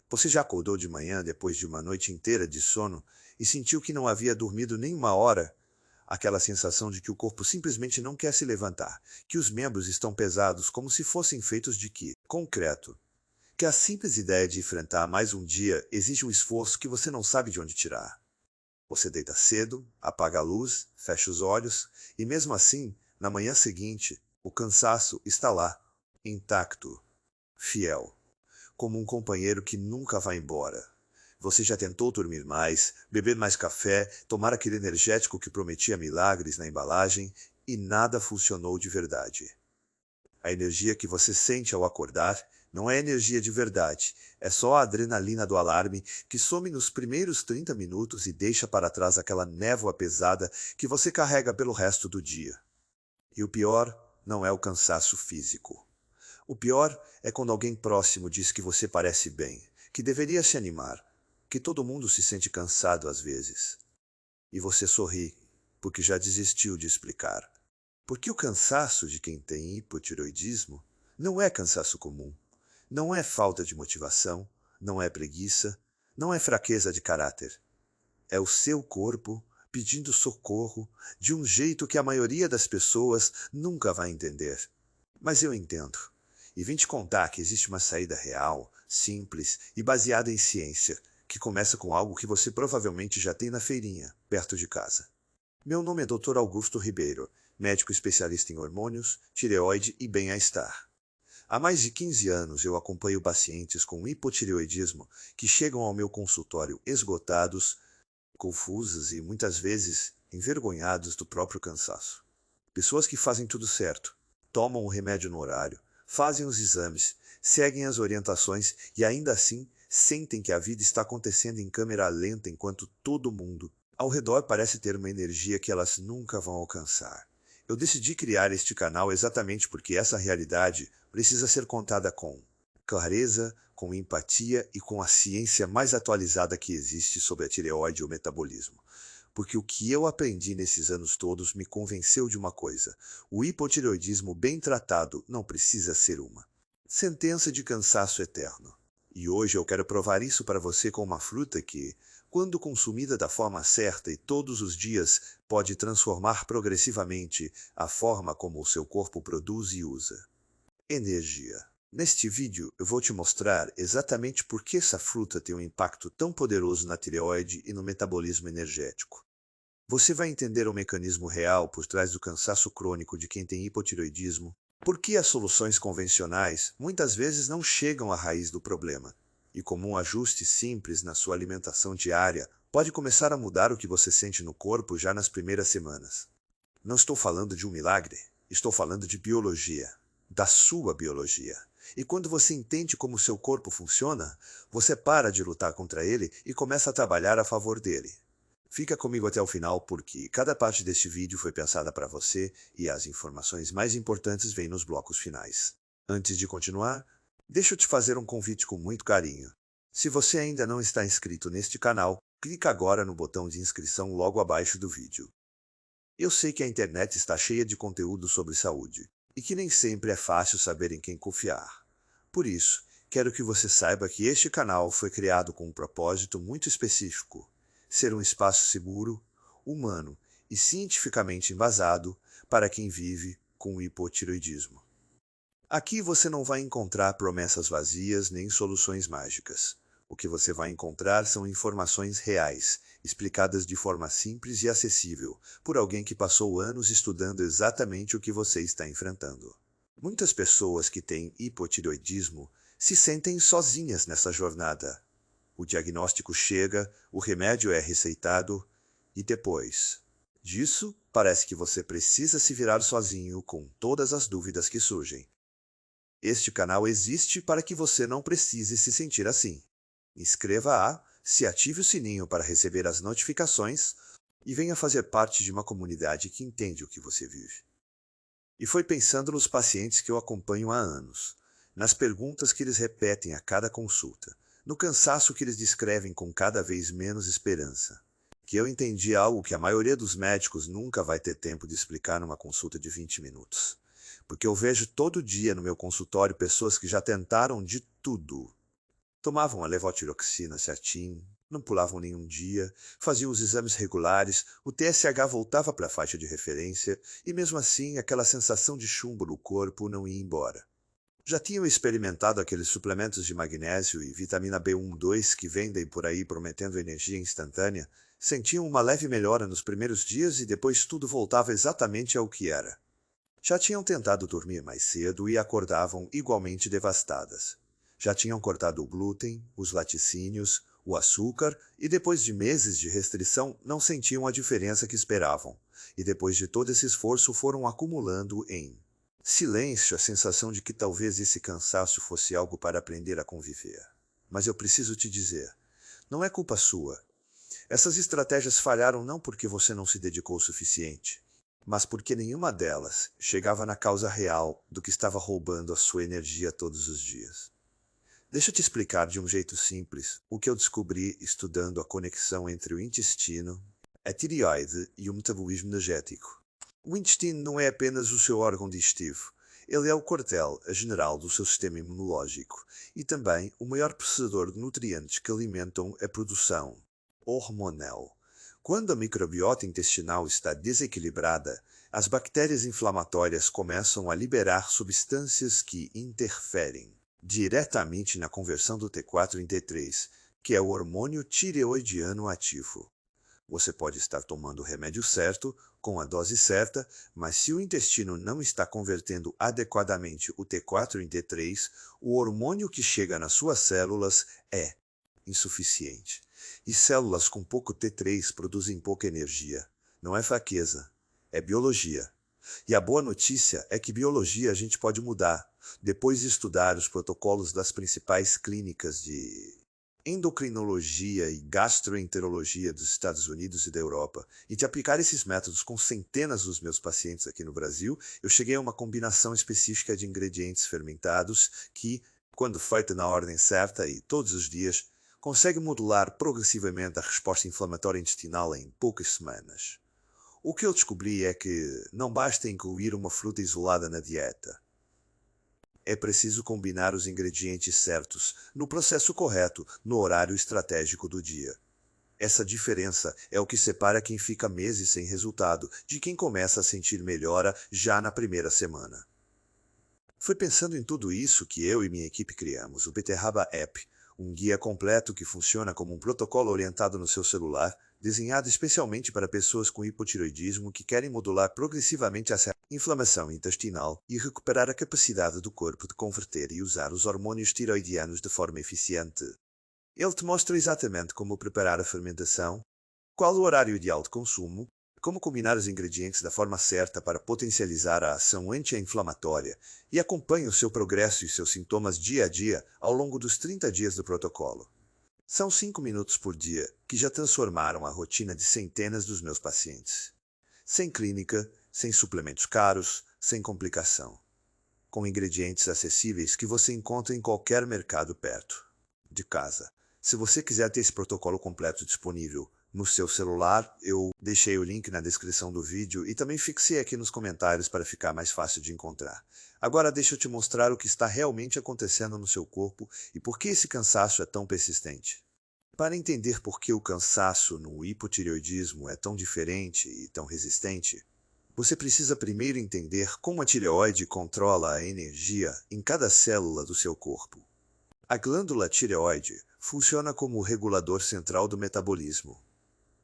Você já acordou de manhã depois de uma noite inteira de sono e sentiu que não havia dormido nem uma hora? Aquela sensação de que o corpo simplesmente não quer se levantar, que os membros estão pesados como se fossem feitos de quê? Concreto. Que a simples ideia de enfrentar mais um dia exige um esforço que você não sabe de onde tirar. Você deita cedo, apaga a luz, fecha os olhos e mesmo assim, na manhã seguinte, o cansaço está lá, intacto, fiel, como um companheiro que nunca vai embora. Você já tentou dormir mais, beber mais café, tomar aquele energético que prometia milagres na embalagem e nada funcionou de verdade. A energia que você sente ao acordar não é energia de verdade, é só a adrenalina do alarme que some nos primeiros 30 minutos e deixa para trás aquela névoa pesada que você carrega pelo resto do dia. E o pior não é o cansaço físico. O pior é quando alguém próximo diz que você parece bem, que deveria se animar, que todo mundo se sente cansado às vezes. E você sorri, porque já desistiu de explicar. Porque o cansaço de quem tem hipotireoidismo não é cansaço comum, não é falta de motivação, não é preguiça, não é fraqueza de caráter. É o seu corpo pedindo socorro de um jeito que a maioria das pessoas nunca vai entender. Mas eu entendo. E vim te contar que existe uma saída real, simples e baseada em ciência, que começa com algo que você provavelmente já tem na feirinha, perto de casa. Meu nome é Dr. Augusto Ribeiro, médico especialista em hormônios, tireoide e bem-estar. Há mais de 15 anos eu acompanho pacientes com hipotireoidismo que chegam ao meu consultório esgotados, confusos e muitas vezes envergonhados do próprio cansaço. Pessoas que fazem tudo certo, tomam o remédio no horário, fazem os exames, seguem as orientações e ainda assim sentem que a vida está acontecendo em câmera lenta enquanto todo mundo ao redor parece ter uma energia que elas nunca vão alcançar. Eu decidi criar este canal exatamente porque essa realidade precisa ser contada com clareza, com empatia e com a ciência mais atualizada que existe sobre a tireoide e o metabolismo. Porque o que eu aprendi nesses anos todos me convenceu de uma coisa: o hipotireoidismo bem tratado não precisa ser uma sentença de cansaço eterno. E hoje eu quero provar isso para você com uma fruta que, quando consumida da forma certa e todos os dias, pode transformar progressivamente a forma como o seu corpo produz e usa. Energia. Neste vídeo eu vou te mostrar exatamente por que essa fruta tem um impacto tão poderoso na tireoide e no metabolismo energético. Você vai entender o mecanismo real por trás do cansaço crônico de quem tem hipotireoidismo, por que as soluções convencionais muitas vezes não chegam à raiz do problema, e como um ajuste simples na sua alimentação diária pode começar a mudar o que você sente no corpo já nas primeiras semanas. Não estou falando de um milagre, estou falando de biologia, da sua biologia. E quando você entende como seu corpo funciona, você para de lutar contra ele e começa a trabalhar a favor dele. Fica comigo até o final porque cada parte deste vídeo foi pensada para você e as informações mais importantes vêm nos blocos finais. Antes de continuar, deixa eu te fazer um convite com muito carinho. Se você ainda não está inscrito neste canal, clica agora no botão de inscrição logo abaixo do vídeo. Eu sei que a internet está cheia de conteúdo sobre saúde e que nem sempre é fácil saber em quem confiar. Por isso, quero que você saiba que este canal foi criado com um propósito muito específico: ser um espaço seguro, humano e cientificamente embasado para quem vive com hipotireoidismo. Aqui você não vai encontrar promessas vazias nem soluções mágicas. O que você vai encontrar são informações reais, explicadas de forma simples e acessível, por alguém que passou anos estudando exatamente o que você está enfrentando. Muitas pessoas que têm hipotireoidismo se sentem sozinhas nessa jornada. O diagnóstico chega, o remédio é receitado e depois disso, parece que você precisa se virar sozinho com todas as dúvidas que surgem. Este canal existe para que você não precise se sentir assim. Inscreva-a, se ative o sininho para receber as notificações e venha fazer parte de uma comunidade que entende o que você vive. E foi pensando nos pacientes que eu acompanho há anos, nas perguntas que eles repetem a cada consulta, no cansaço que eles descrevem com cada vez menos esperança, que eu entendi algo que a maioria dos médicos nunca vai ter tempo de explicar numa consulta de 20 minutos. Porque eu vejo todo dia no meu consultório pessoas que já tentaram de tudo Tomavam a levotiroxina certinho, não pulavam nenhum dia, faziam os exames regulares, o TSH voltava para a faixa de referência e mesmo assim aquela sensação de chumbo no corpo não ia embora. Já tinham experimentado aqueles suplementos de magnésio e vitamina B1-2 que vendem por aí prometendo energia instantânea, sentiam uma leve melhora nos primeiros dias e depois tudo voltava exatamente ao que era. Já tinham tentado dormir mais cedo e acordavam igualmente devastadas. Já tinham cortado o glúten, os laticínios, o açúcar e depois de meses de restrição não sentiam a diferença que esperavam. E depois de todo esse esforço foram acumulando em silêncio a sensação de que talvez esse cansaço fosse algo para aprender a conviver. Mas eu preciso te dizer, não é culpa sua. Essas estratégias falharam não porque você não se dedicou o suficiente, mas porque nenhuma delas chegava na causa real do que estava roubando a sua energia todos os dias. Deixa eu te explicar de um jeito simples o que eu descobri estudando a conexão entre o intestino, a tireoide e o metabolismo energético. O intestino não é apenas o seu órgão digestivo, ele é o quartel-general do seu sistema imunológico e também o maior processador de nutrientes que alimentam a produção hormonal. Quando a microbiota intestinal está desequilibrada, as bactérias inflamatórias começam a liberar substâncias que interferem diretamente na conversão do T4 em T3, que é o hormônio tireoidiano ativo. Você pode estar tomando o remédio certo, com a dose certa, mas se o intestino não está convertendo adequadamente o T4 em T3, o hormônio que chega nas suas células é insuficiente. E células com pouco T3 produzem pouca energia. Não é fraqueza, é biologia. E a boa notícia é que biologia a gente pode mudar, depois de estudar os protocolos das principais clínicas de endocrinologia e gastroenterologia dos Estados Unidos e da Europa, e de aplicar esses métodos com centenas dos meus pacientes aqui no Brasil, eu cheguei a uma combinação específica de ingredientes fermentados que, quando feita na ordem certa e todos os dias, consegue modular progressivamente a resposta inflamatória intestinal em poucas semanas. O que eu descobri é que não basta incluir uma fruta isolada na dieta. É preciso combinar os ingredientes certos, no processo correto, no horário estratégico do dia. Essa diferença é o que separa quem fica meses sem resultado de quem começa a sentir melhora já na primeira semana. Foi pensando em tudo isso que eu e minha equipe criamos o Beterraba App, um guia completo que funciona como um protocolo orientado no seu celular, desenhado especialmente para pessoas com hipotireoidismo que querem modular progressivamente a inflamação intestinal e recuperar a capacidade do corpo de converter e usar os hormônios tiroidianos de forma eficiente. Ele te mostra exatamente como preparar a fermentação, qual o horário ideal de consumo, como combinar os ingredientes da forma certa para potencializar a ação anti-inflamatória e acompanha o seu progresso e seus sintomas dia a dia ao longo dos 30 dias do protocolo. São 5 minutos por dia que já transformaram a rotina de centenas dos meus pacientes. Sem clínica, sem suplementos caros, sem complicação. Com ingredientes acessíveis que você encontra em qualquer mercado perto de casa. Se você quiser ter esse protocolo completo disponível no seu celular, eu deixei o link na descrição do vídeo e também fixei aqui nos comentários para ficar mais fácil de encontrar. Agora deixa eu te mostrar o que está realmente acontecendo no seu corpo e por que esse cansaço é tão persistente. Para entender por que o cansaço no hipotireoidismo é tão diferente e tão resistente, você precisa primeiro entender como a tireoide controla a energia em cada célula do seu corpo. A glândula tireoide funciona como o regulador central do metabolismo.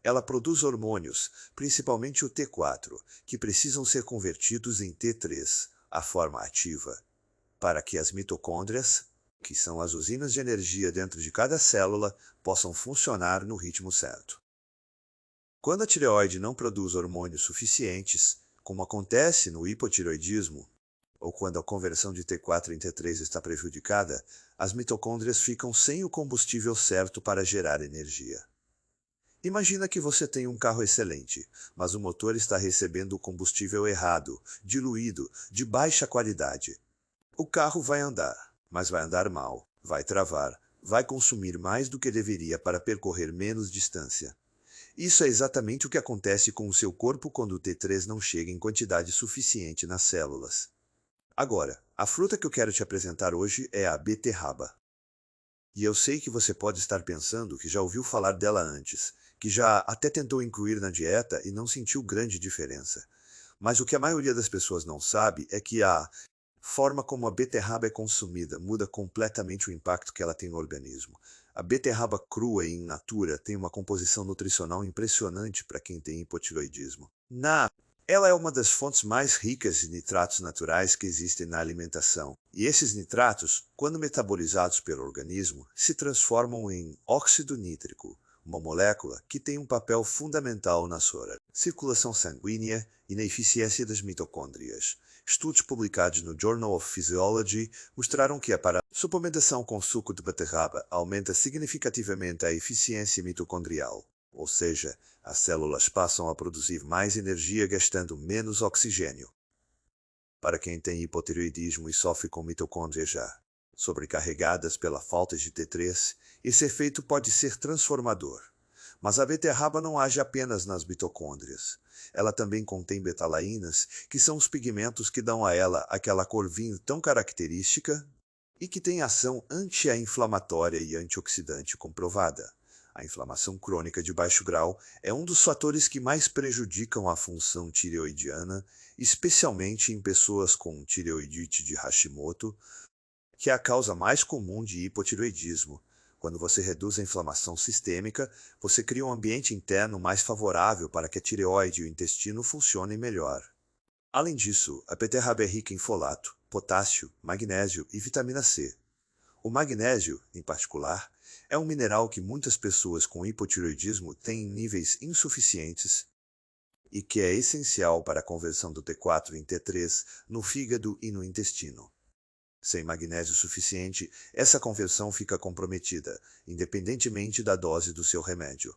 Ela produz hormônios, principalmente o T4, que precisam ser convertidos em T3, a forma ativa, para que as mitocôndrias, que são as usinas de energia dentro de cada célula, possam funcionar no ritmo certo. Quando a tireoide não produz hormônios suficientes, como acontece no hipotireoidismo, ou quando a conversão de T4 em T3 está prejudicada, as mitocôndrias ficam sem o combustível certo para gerar energia. Imagina que você tem um carro excelente, mas o motor está recebendo o combustível errado, diluído, de baixa qualidade. O carro vai andar, mas vai andar mal, vai travar, vai consumir mais do que deveria para percorrer menos distância. Isso é exatamente o que acontece com o seu corpo quando o T3 não chega em quantidade suficiente nas células. Agora, a fruta que eu quero te apresentar hoje é a beterraba. E eu sei que você pode estar pensando que já ouviu falar dela antes, que já até tentou incluir na dieta e não sentiu grande diferença. Mas o que a maioria das pessoas não sabe é que a forma como a beterraba é consumida muda completamente o impacto que ela tem no organismo. A beterraba crua e in natura tem uma composição nutricional impressionante para quem tem hipotiroidismo. Ela é uma das fontes mais ricas de nitratos naturais que existem na alimentação. E esses nitratos, quando metabolizados pelo organismo, se transformam em óxido nítrico, uma molécula que tem um papel fundamental na sua circulação sanguínea e na eficiência das mitocôndrias. Estudos publicados no Journal of Physiology mostraram que a suplementação com suco de beterraba aumenta significativamente a eficiência mitocondrial, ou seja, as células passam a produzir mais energia gastando menos oxigênio. Para quem tem hipotireoidismo e sofre com mitocôndrias já sobrecarregadas pela falta de T3, esse efeito pode ser transformador. Mas a beterraba não age apenas nas mitocôndrias. Ela também contém betalaínas, que são os pigmentos que dão a ela aquela cor vinho tão característica e que tem ação anti-inflamatória e antioxidante comprovada. A inflamação crônica de baixo grau é um dos fatores que mais prejudicam a função tireoidiana, especialmente em pessoas com tireoidite de Hashimoto, que é a causa mais comum de hipotireoidismo. Quando você reduz a inflamação sistêmica, você cria um ambiente interno mais favorável para que a tireoide e o intestino funcionem melhor. Além disso, a beterraba é rica em folato, potássio, magnésio e vitamina C. O magnésio, em particular, é um mineral que muitas pessoas com hipotireoidismo têm em níveis insuficientes e que é essencial para a conversão do T4 em T3 no fígado e no intestino. Sem magnésio suficiente, essa conversão fica comprometida, independentemente da dose do seu remédio.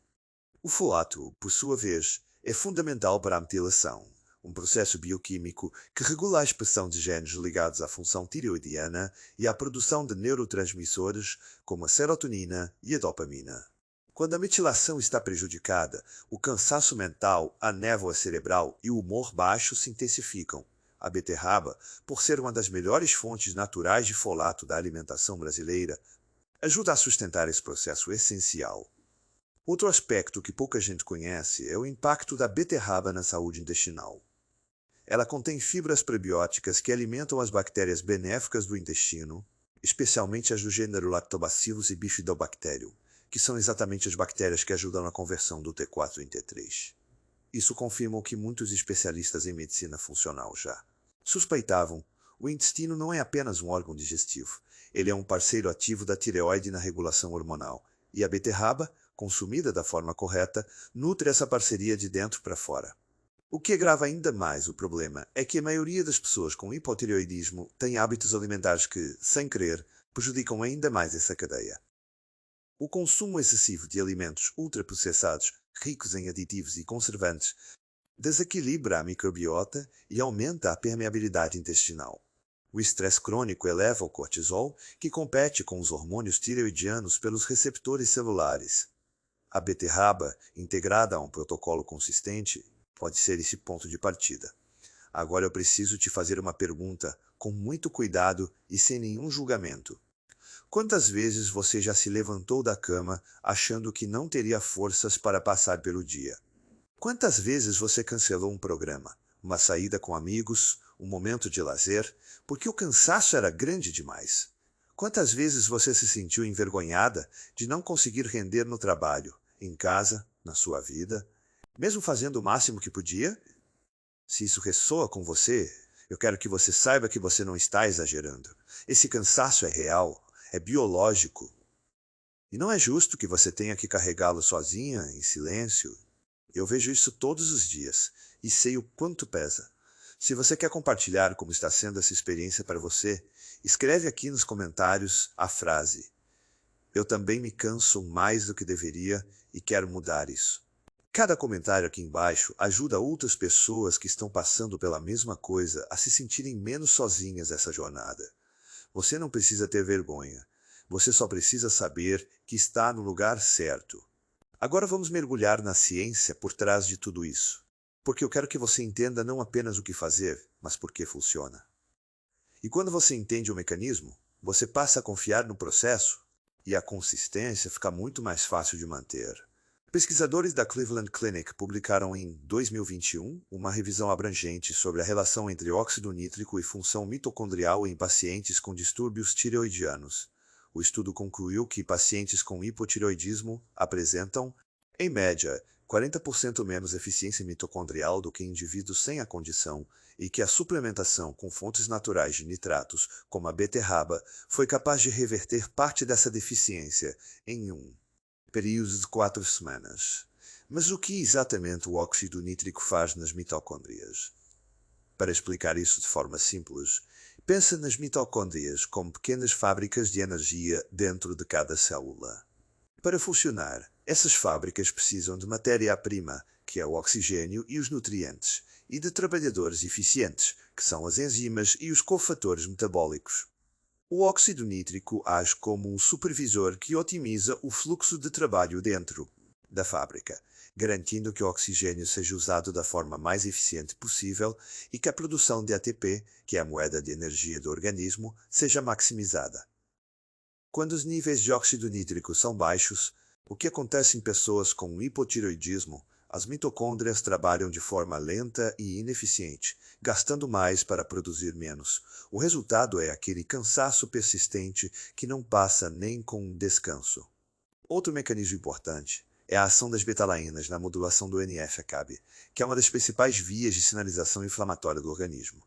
O folato, por sua vez, é fundamental para a metilação, um processo bioquímico que regula a expressão de genes ligados à função tireoidiana e à produção de neurotransmissores como a serotonina e a dopamina. Quando a metilação está prejudicada, o cansaço mental, a névoa cerebral e o humor baixo se intensificam. A beterraba, por ser uma das melhores fontes naturais de folato da alimentação brasileira, ajuda a sustentar esse processo essencial. Outro aspecto que pouca gente conhece é o impacto da beterraba na saúde intestinal. Ela contém fibras prebióticas que alimentam as bactérias benéficas do intestino, especialmente as do gênero Lactobacillus e Bifidobacterium, que são exatamente as bactérias que ajudam na conversão do T4 em T3. Isso confirma o que muitos especialistas em medicina funcional já suspeitavam. O intestino não é apenas um órgão digestivo. Ele é um parceiro ativo da tireoide na regulação hormonal. E a beterraba, consumida da forma correta, nutre essa parceria de dentro para fora. O que agrava ainda mais o problema é que a maioria das pessoas com hipotireoidismo tem hábitos alimentares que, sem querer, prejudicam ainda mais essa cadeia. O consumo excessivo de alimentos ultraprocessados, ricos em aditivos e conservantes, desequilibra a microbiota e aumenta a permeabilidade intestinal. O estresse crônico eleva o cortisol, que compete com os hormônios tireoidianos pelos receptores celulares. A beterraba, integrada a um protocolo consistente, pode ser esse ponto de partida. Agora eu preciso te fazer uma pergunta com muito cuidado e sem nenhum julgamento. Quantas vezes você já se levantou da cama achando que não teria forças para passar pelo dia? Quantas vezes você cancelou um programa, uma saída com amigos, um momento de lazer, porque o cansaço era grande demais? Quantas vezes você se sentiu envergonhada de não conseguir render no trabalho, em casa, na sua vida, mesmo fazendo o máximo que podia? Se isso ressoa com você, eu quero que você saiba que você não está exagerando. Esse cansaço é real, é biológico. E não é justo que você tenha que carregá-lo sozinha, em silêncio. Eu vejo isso todos os dias e sei o quanto pesa. Se você quer compartilhar como está sendo essa experiência para você, escreve aqui nos comentários a frase: "Eu também me canso mais do que deveria e quero mudar isso." Cada comentário aqui embaixo ajuda outras pessoas que estão passando pela mesma coisa a se sentirem menos sozinhas nessa jornada. Você não precisa ter vergonha. Você só precisa saber que está no lugar certo. Agora vamos mergulhar na ciência por trás de tudo isso, porque eu quero que você entenda não apenas o que fazer, mas por que funciona. E quando você entende o mecanismo, você passa a confiar no processo e a consistência fica muito mais fácil de manter. Pesquisadores da Cleveland Clinic publicaram em 2021 uma revisão abrangente sobre a relação entre óxido nítrico e função mitocondrial em pacientes com distúrbios tireoidianos. O estudo concluiu que pacientes com hipotireoidismo apresentam, em média, 40% menos eficiência mitocondrial do que indivíduos sem a condição e que a suplementação com fontes naturais de nitratos, como a beterraba, foi capaz de reverter parte dessa deficiência em um período de 4 semanas. Mas o que exatamente o óxido nítrico faz nas mitocôndrias? Para explicar isso de forma simples, pensa nas mitocôndrias como pequenas fábricas de energia dentro de cada célula. Para funcionar, essas fábricas precisam de matéria-prima, que é o oxigênio e os nutrientes, e de trabalhadores eficientes, que são as enzimas e os cofatores metabólicos. O óxido nítrico age como um supervisor que otimiza o fluxo de trabalho dentro da fábrica, garantindo que o oxigênio seja usado da forma mais eficiente possível e que a produção de ATP, que é a moeda de energia do organismo, seja maximizada. Quando os níveis de óxido nítrico são baixos, o que acontece em pessoas com hipotireoidismo, as mitocôndrias trabalham de forma lenta e ineficiente, gastando mais para produzir menos. O resultado é aquele cansaço persistente que não passa nem com um descanso. Outro mecanismo importante é a ação das betalainas na modulação do NF-κB, que é uma das principais vias de sinalização inflamatória do organismo.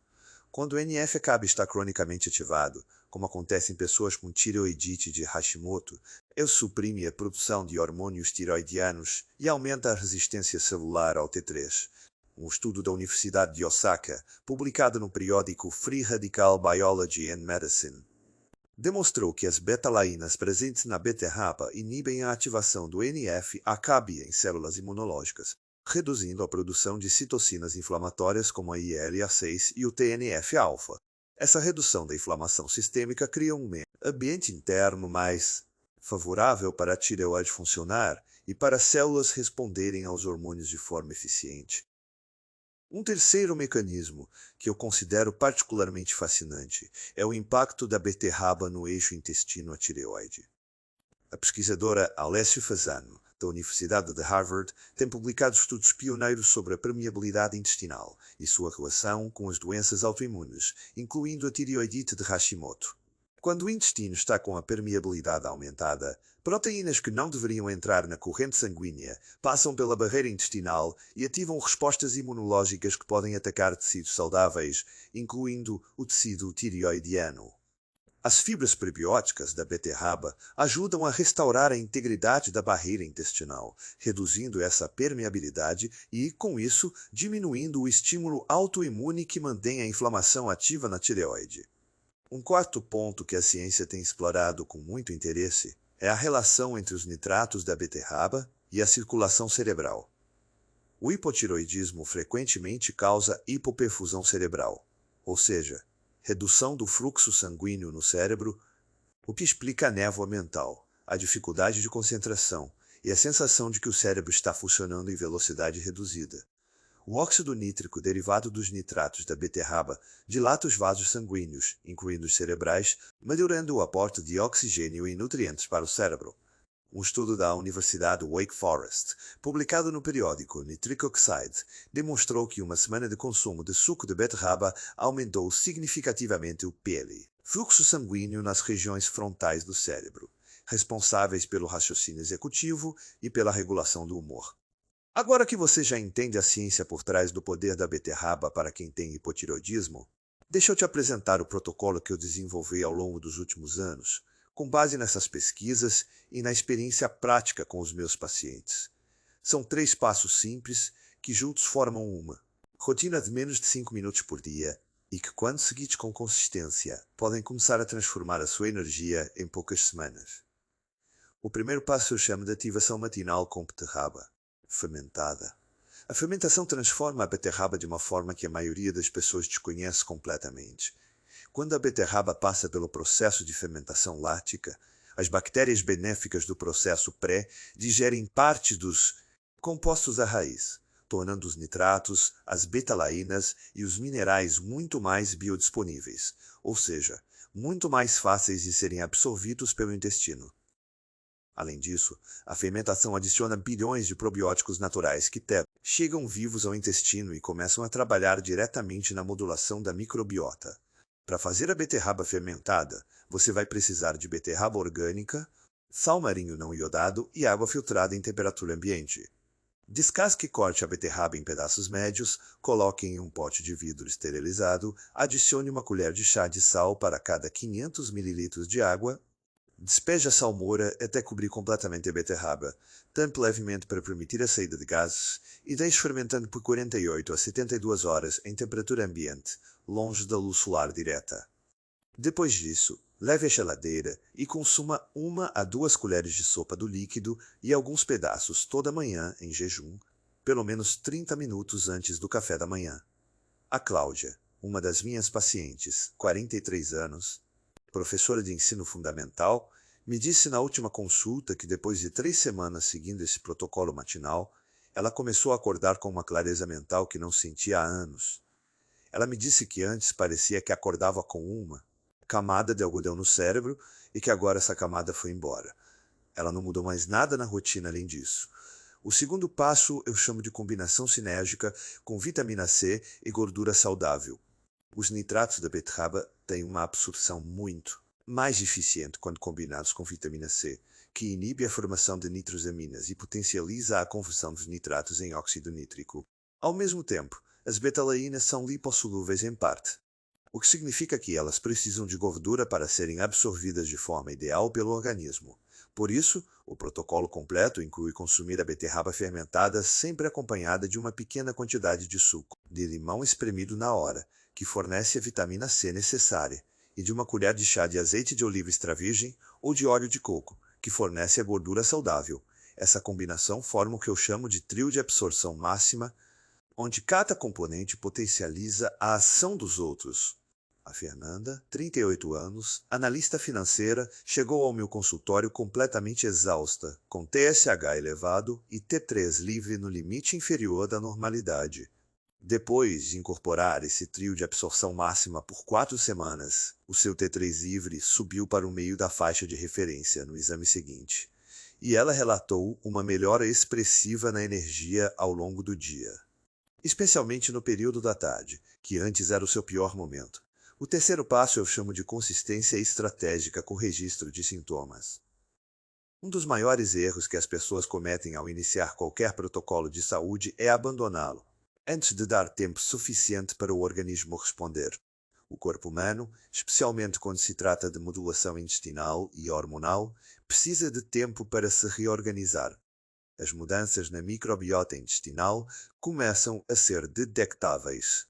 Quando o NF-κB está cronicamente ativado, como acontece em pessoas com tireoidite de Hashimoto, ele suprime a produção de hormônios tireoidianos e aumenta a resistência celular ao T3. Um estudo da Universidade de Osaka, publicado no periódico Free Radical Biology and Medicine, demonstrou que as betalainas presentes na beterraba inibem a ativação do NF-κB em células imunológicas, reduzindo a produção de citocinas inflamatórias como a IL-6 e o TNF-alfa. Essa redução da inflamação sistêmica cria um ambiente interno mais favorável para a tireoide funcionar e para as células responderem aos hormônios de forma eficiente. Um terceiro mecanismo que eu considero particularmente fascinante é o impacto da beterraba no eixo intestino-tireoide. A pesquisadora Alessio Fasano, da Universidade de Harvard, tem publicado estudos pioneiros sobre a permeabilidade intestinal e sua relação com as doenças autoimunes, incluindo a tireoidite de Hashimoto. Quando o intestino está com a permeabilidade aumentada, proteínas que não deveriam entrar na corrente sanguínea passam pela barreira intestinal e ativam respostas imunológicas que podem atacar tecidos saudáveis, incluindo o tecido tireoidiano. As fibras prebióticas da beterraba ajudam a restaurar a integridade da barreira intestinal, reduzindo essa permeabilidade e, com isso, diminuindo o estímulo autoimune que mantém a inflamação ativa na tireoide. Um quarto ponto que a ciência tem explorado com muito interesse é a relação entre os nitratos da beterraba e a circulação cerebral. O hipotireoidismo frequentemente causa hipoperfusão cerebral, ou seja, redução do fluxo sanguíneo no cérebro, o que explica a névoa mental, a dificuldade de concentração e a sensação de que o cérebro está funcionando em velocidade reduzida. O óxido nítrico derivado dos nitratos da beterraba dilata os vasos sanguíneos, incluindo os cerebrais, melhorando o aporte de oxigênio e nutrientes para o cérebro. Um estudo da Universidade Wake Forest, publicado no periódico Nitric Oxide, demonstrou que uma semana de consumo de suco de beterraba aumentou significativamente o PL, fluxo sanguíneo nas regiões frontais do cérebro, responsáveis pelo raciocínio executivo e pela regulação do humor. Agora que você já entende a ciência por trás do poder da beterraba para quem tem hipotireoidismo, deixa eu te apresentar o protocolo que eu desenvolvi ao longo dos últimos anos, com base nessas pesquisas e na experiência prática com os meus pacientes. São 3 passos simples que juntos formam uma rotina de menos de 5 minutos por dia e que, quando seguidos com consistência, podem começar a transformar a sua energia em poucas semanas. O primeiro passo eu chamo de ativação matinal com beterraba fermentada. A fermentação transforma a beterraba de uma forma que a maioria das pessoas desconhece completamente. Quando a beterraba passa pelo processo de fermentação láctica, as bactérias benéficas do processo pré digerem parte dos compostos da raiz, tornando os nitratos, as betalainas e os minerais muito mais biodisponíveis, ou seja, muito mais fáceis de serem absorvidos pelo intestino. Além disso, a fermentação adiciona bilhões de probióticos naturais que chegam vivos ao intestino e começam a trabalhar diretamente na modulação da microbiota. Para fazer a beterraba fermentada, você vai precisar de beterraba orgânica, sal marinho não iodado e água filtrada em temperatura ambiente. Descasque e corte a beterraba em pedaços médios, coloque em um pote de vidro esterilizado, adicione uma colher de chá de sal para cada 500 ml de água. Despeje a salmoura até cobrir completamente a beterraba. Tampe levemente para permitir a saída de gases e deixe fermentando por 48 a 72 horas em temperatura ambiente, longe da luz solar direta. Depois disso, leve à geladeira e consuma 1 a 2 colheres de sopa do líquido e alguns pedaços toda manhã em jejum, pelo menos 30 minutos antes do café da manhã. A Cláudia, uma das minhas pacientes, 43 anos, professora de ensino fundamental, me disse na última consulta que depois de 3 semanas seguindo esse protocolo matinal, ela começou a acordar com uma clareza mental que não sentia há anos. Ela me disse que antes parecia que acordava com uma camada de algodão no cérebro e que agora essa camada foi embora. Ela não mudou mais nada na rotina além disso. O segundo passo eu chamo de combinação sinérgica com vitamina C e gordura saudável. Os nitratos da beterraba têm uma absorção muito mais eficiente quando combinados com vitamina C, que inibe a formação de nitrosaminas e potencializa a conversão dos nitratos em óxido nítrico. Ao mesmo tempo, as betalaínas são lipossolúveis em parte, o que significa que elas precisam de gordura para serem absorvidas de forma ideal pelo organismo. Por isso, o protocolo completo inclui consumir a beterraba fermentada sempre acompanhada de uma pequena quantidade de suco de limão espremido na hora, que fornece a vitamina C necessária, e de uma colher de chá de azeite de oliva extra virgem ou de óleo de coco, que fornece a gordura saudável. Essa combinação forma o que eu chamo de trio de absorção máxima, onde cada componente potencializa a ação dos outros. A Fernanda, 38 anos, analista financeira, chegou ao meu consultório completamente exausta, com TSH elevado e T3 livre no limite inferior da normalidade. Depois de incorporar esse trio de absorção máxima por 4 semanas, o seu T3 livre subiu para o meio da faixa de referência no exame seguinte, e ela relatou uma melhora expressiva na energia ao longo do dia, especialmente no período da tarde, que antes era o seu pior momento. O terceiro passo eu chamo de consistência estratégica com registro de sintomas. Um dos maiores erros que as pessoas cometem ao iniciar qualquer protocolo de saúde é abandoná-lo, antes de dar tempo suficiente para o organismo responder. O corpo humano, especialmente quando se trata de modulação intestinal e hormonal, precisa de tempo para se reorganizar. As mudanças na microbiota intestinal começam a ser detectáveis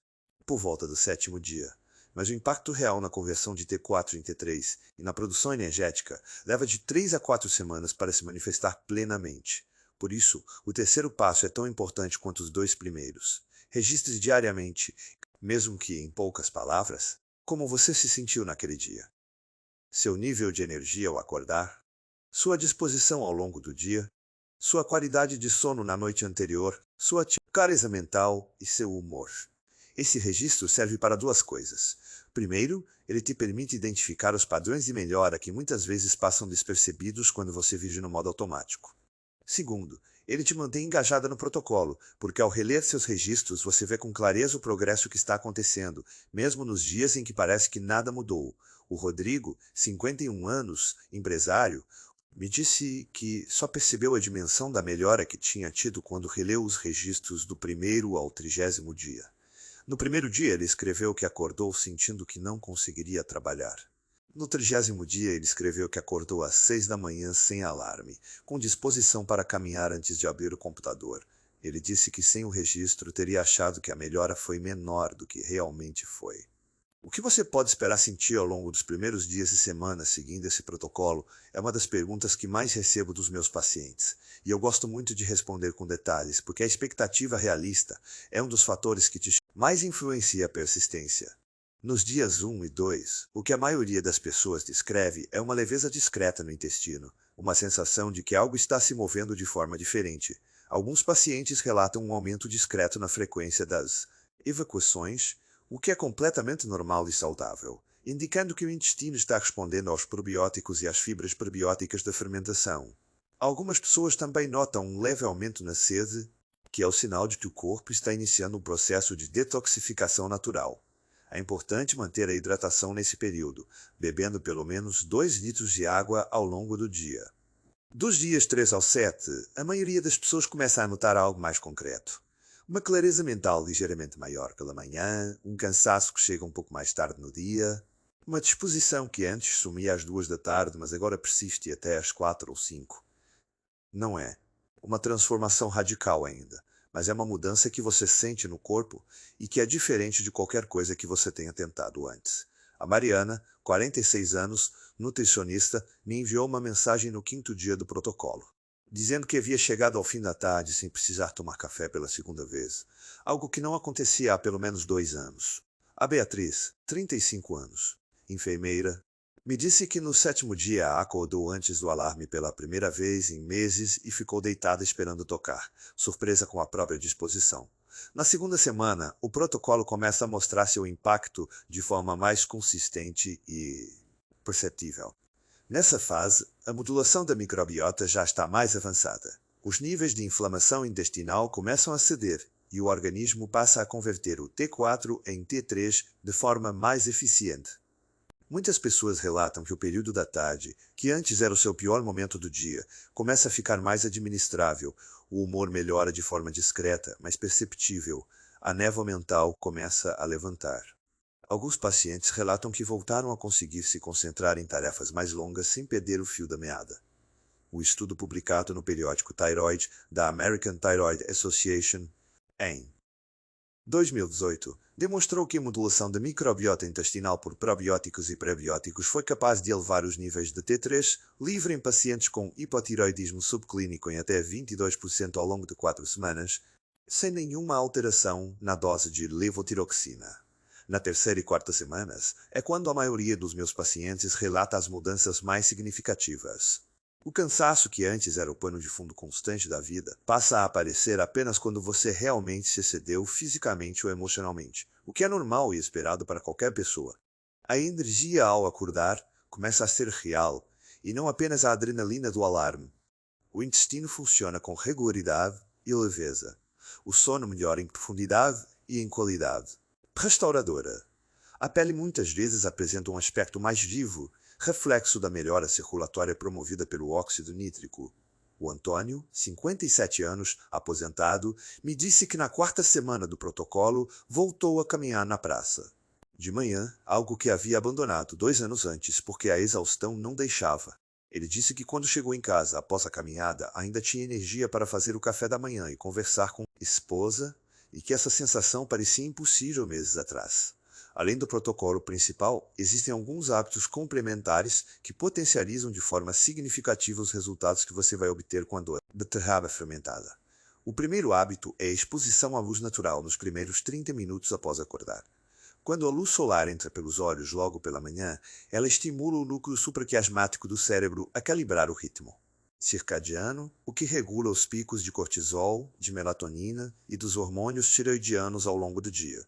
por volta do 7º dia. Mas o impacto real na conversão de T4 em T3 e na produção energética leva de 3 a 4 semanas para se manifestar plenamente. Por isso, o terceiro passo é tão importante quanto os 2 primeiros. Registre diariamente, mesmo que em poucas palavras, como você se sentiu naquele dia. Seu nível de energia ao acordar, sua disposição ao longo do dia, sua qualidade de sono na noite anterior, sua clareza mental e seu humor. Esse registro serve para 2 coisas. Primeiro, ele te permite identificar os padrões de melhora que muitas vezes passam despercebidos quando você vive no modo automático. Segundo, ele te mantém engajada no protocolo, porque ao reler seus registros você vê com clareza o progresso que está acontecendo, mesmo nos dias em que parece que nada mudou. O Rodrigo, 51 anos, empresário, me disse que só percebeu a dimensão da melhora que tinha tido quando releu os registros do 1º ao 30º dia. No 1º dia, ele escreveu que acordou sentindo que não conseguiria trabalhar. No 30º dia, ele escreveu que acordou às 6 da manhã sem alarme, com disposição para caminhar antes de abrir o computador. Ele disse que sem o registro teria achado que a melhora foi menor do que realmente foi. O que você pode esperar sentir ao longo dos primeiros dias e semanas seguindo esse protocolo é uma das perguntas que mais recebo dos meus pacientes, e eu gosto muito de responder com detalhes, porque a expectativa realista é um dos fatores que mais influencia a persistência. Nos dias 1 e 2, o que a maioria das pessoas descreve é uma leveza discreta no intestino, uma sensação de que algo está se movendo de forma diferente. Alguns pacientes relatam um aumento discreto na frequência das evacuações, o que é completamente normal e saudável, indicando que o intestino está respondendo aos probióticos e às fibras prebióticas da fermentação. Algumas pessoas também notam um leve aumento na sede, que é o sinal de que o corpo está iniciando um processo de detoxificação natural. É importante manter a hidratação nesse período, bebendo pelo menos 2 litros de água ao longo do dia. Dos dias 3 ao 7, a maioria das pessoas começa a notar algo mais concreto. Uma clareza mental ligeiramente maior pela manhã, um cansaço que chega um pouco mais tarde no dia, uma disposição que antes sumia às 2 da tarde, mas agora persiste até às 4 ou 5. Não é uma transformação radical ainda, mas é uma mudança que você sente no corpo e que é diferente de qualquer coisa que você tenha tentado antes. A Mariana, 46 anos, nutricionista, me enviou uma mensagem no 5º dia do protocolo, dizendo que havia chegado ao fim da tarde sem precisar tomar café pela segunda vez, algo que não acontecia há pelo menos 2 anos. A Beatriz, 35 anos, enfermeira, me disse que no 7º dia acordou antes do alarme pela primeira vez em meses e ficou deitada esperando tocar, surpresa com a própria disposição. Na segunda semana, o protocolo começa a mostrar seu impacto de forma mais consistente e perceptível. Nessa fase, a modulação da microbiota já está mais avançada. Os níveis de inflamação intestinal começam a ceder e o organismo passa a converter o T4 em T3 de forma mais eficiente. Muitas pessoas relatam que o período da tarde, que antes era o seu pior momento do dia, começa a ficar mais administrável, o humor melhora de forma discreta, mas perceptível, a névoa mental começa a levantar. Alguns pacientes relatam que voltaram a conseguir se concentrar em tarefas mais longas sem perder o fio da meada. O estudo publicado no periódico Thyroid da American Thyroid Association, em 2018, demonstrou que a modulação da microbiota intestinal por probióticos e prebióticos foi capaz de elevar os níveis de T3 livre em pacientes com hipotiroidismo subclínico em até 22% ao longo de 4 semanas, sem nenhuma alteração na dose de levotiroxina. Na terceira e quarta semanas, é quando a maioria dos meus pacientes relata as mudanças mais significativas. O cansaço, que antes era o pano de fundo constante da vida, passa a aparecer apenas quando você realmente se excedeu fisicamente ou emocionalmente, o que é normal e esperado para qualquer pessoa. A energia ao acordar começa a ser real, e não apenas a adrenalina do alarme. O intestino funciona com regularidade e leveza. O sono melhora em profundidade e em qualidade. Restauradora. A pele muitas vezes apresenta um aspecto mais vivo, reflexo da melhora circulatória promovida pelo óxido nítrico. O Antônio, 57 anos, aposentado, me disse que na 4ª semana do protocolo voltou a caminhar na praça. De manhã, algo que havia abandonado 2 anos antes porque a exaustão não deixava. Ele disse que quando chegou em casa após a caminhada ainda tinha energia para fazer o café da manhã e conversar com a esposa, e que essa sensação parecia impossível meses atrás. Além do protocolo principal, existem alguns hábitos complementares que potencializam de forma significativa os resultados que você vai obter com a beterraba fermentada. O primeiro hábito é a exposição à luz natural nos primeiros 30 minutos após acordar. Quando a luz solar entra pelos olhos logo pela manhã, ela estimula o núcleo supraquiasmático do cérebro a calibrar o ritmo circadiano, o que regula os picos de cortisol, de melatonina e dos hormônios tireoidianos ao longo do dia.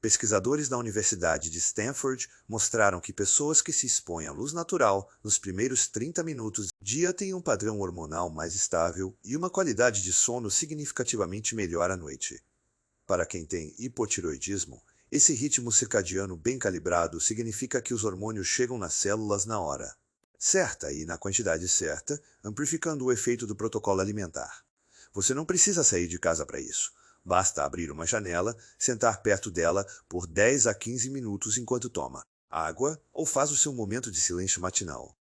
Pesquisadores da Universidade de Stanford mostraram que pessoas que se expõem à luz natural nos primeiros 30 minutos do dia têm um padrão hormonal mais estável e uma qualidade de sono significativamente melhor à noite. Para quem tem hipotireoidismo, esse ritmo circadiano bem calibrado significa que os hormônios chegam nas células na hora certa e na quantidade certa, amplificando o efeito do protocolo alimentar. Você não precisa sair de casa para isso. Basta abrir uma janela, sentar perto dela por 10 a 15 minutos enquanto toma água ou faz o seu momento de silêncio matinal.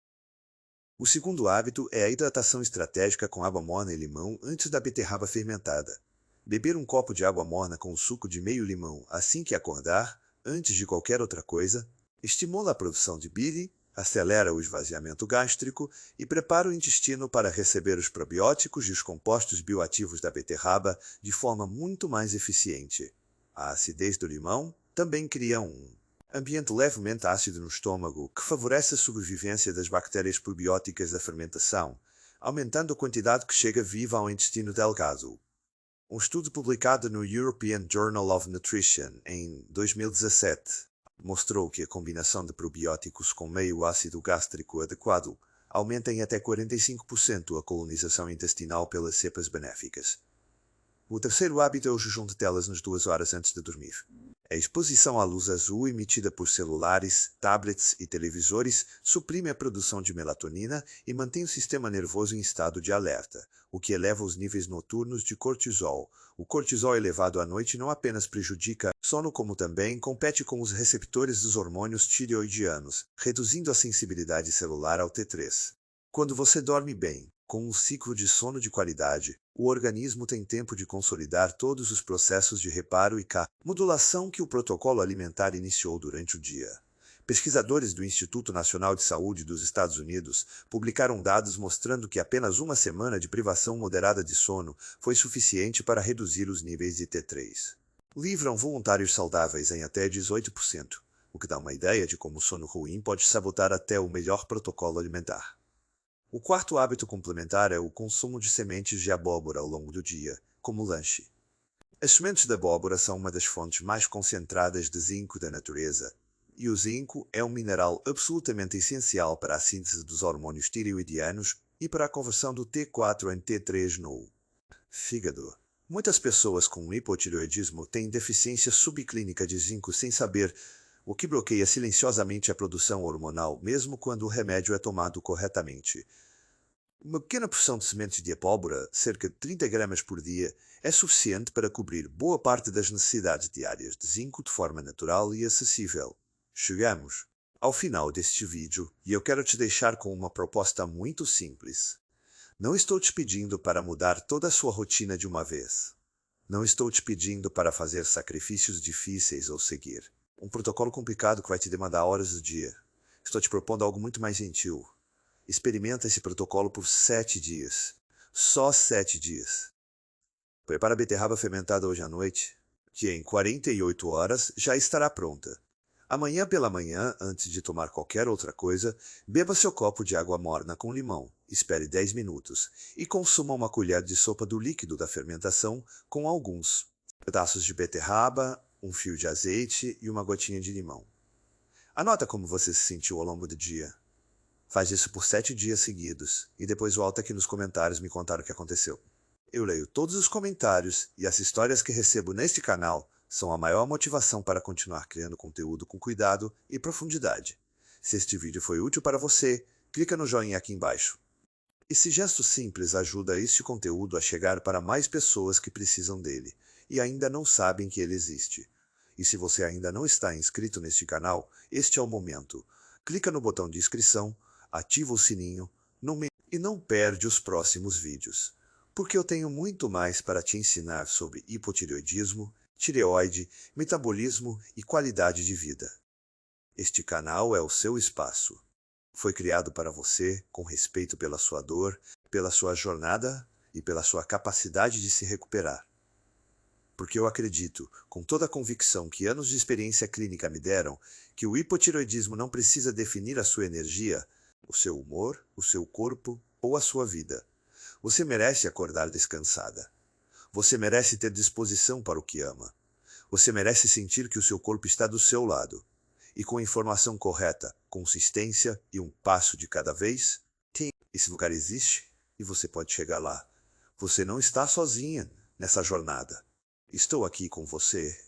O segundo hábito é a hidratação estratégica com água morna e limão antes da beterraba fermentada. Beber um copo de água morna com o suco de meio limão assim que acordar, antes de qualquer outra coisa, estimula a produção de bile, acelera o esvaziamento gástrico e prepara o intestino para receber os probióticos e os compostos bioativos da beterraba de forma muito mais eficiente. A acidez do limão também cria um ambiente levemente ácido no estômago que favorece a sobrevivência das bactérias probióticas da fermentação, aumentando a quantidade que chega viva ao intestino delgado. Um estudo publicado no European Journal of Nutrition em 2017 mostrou que a combinação de probióticos com meio ácido gástrico adequado aumenta em até 45% a colonização intestinal pelas cepas benéficas. O terceiro hábito é o jejum de telas nas 2 horas antes de dormir. A exposição à luz azul emitida por celulares, tablets e televisores suprime a produção de melatonina e mantém o sistema nervoso em estado de alerta, o que eleva os níveis noturnos de cortisol. O cortisol elevado à noite não apenas prejudica o sono, como também compete com os receptores dos hormônios tireoidianos, reduzindo a sensibilidade celular ao T3. Quando você dorme bem, com um ciclo de sono de qualidade, o organismo tem tempo de consolidar todos os processos de reparo e modulação que o protocolo alimentar iniciou durante o dia. Pesquisadores do Instituto Nacional de Saúde dos Estados Unidos publicaram dados mostrando que apenas uma semana de privação moderada de sono foi suficiente para reduzir os níveis de T3. Livram voluntários saudáveis em até 18%, o que dá uma ideia de como o sono ruim pode sabotar até o melhor protocolo alimentar. O quarto hábito complementar é o consumo de sementes de abóbora ao longo do dia, como lanche. As sementes de abóbora são uma das fontes mais concentradas de zinco da natureza, e o zinco é um mineral absolutamente essencial para a síntese dos hormônios tireoidianos e para a conversão do T4 em T3 no fígado. Muitas pessoas com hipotireoidismo têm deficiência subclínica de zinco sem saber, o que bloqueia silenciosamente a produção hormonal, mesmo quando o remédio é tomado corretamente. Uma pequena porção de sementes de abóbora, cerca de 30 gramas por dia, é suficiente para cobrir boa parte das necessidades diárias de zinco de forma natural e acessível. Chegamos ao final deste vídeo e eu quero te deixar com uma proposta muito simples. Não estou te pedindo para mudar toda a sua rotina de uma vez. Não estou te pedindo para fazer sacrifícios difíceis ou seguir um protocolo complicado que vai te demandar horas do dia. Estou te propondo algo muito mais gentil. Experimenta esse protocolo por 7 dias. Só 7 dias. Prepara a beterraba fermentada hoje à noite, que em 48 horas já estará pronta. Amanhã pela manhã, antes de tomar qualquer outra coisa, beba seu copo de água morna com limão, espere 10 minutos e consuma uma colher de sopa do líquido da fermentação com alguns pedaços de beterraba, um fio de azeite e uma gotinha de limão. Anota como você se sentiu ao longo do dia. Faz isso por 7 dias seguidos e depois volta aqui nos comentários me contar o que aconteceu. Eu leio todos os comentários e as histórias que recebo neste canal são a maior motivação para continuar criando conteúdo com cuidado e profundidade. Se este vídeo foi útil para você, clica no joinha aqui embaixo. Esse gesto simples ajuda este conteúdo a chegar para mais pessoas que precisam dele e ainda não sabem que ele existe. E se você ainda não está inscrito neste canal, este é o momento. Clica no botão de inscrição, ativa o sininho e não perde os próximos vídeos, porque eu tenho muito mais para te ensinar sobre hipotireoidismo, tireoide, metabolismo e qualidade de vida. Este canal é o seu espaço. Foi criado para você, com respeito pela sua dor, pela sua jornada e pela sua capacidade de se recuperar. Porque eu acredito, com toda a convicção que anos de experiência clínica me deram, que o hipotireoidismo não precisa definir a sua energia, o seu humor, o seu corpo ou a sua vida. Você merece acordar descansada. Você merece ter disposição para o que ama. Você merece sentir que o seu corpo está do seu lado. E com a informação correta, consistência e um passo de cada vez, esse lugar existe e você pode chegar lá. Você não está sozinha nessa jornada. Estou aqui com você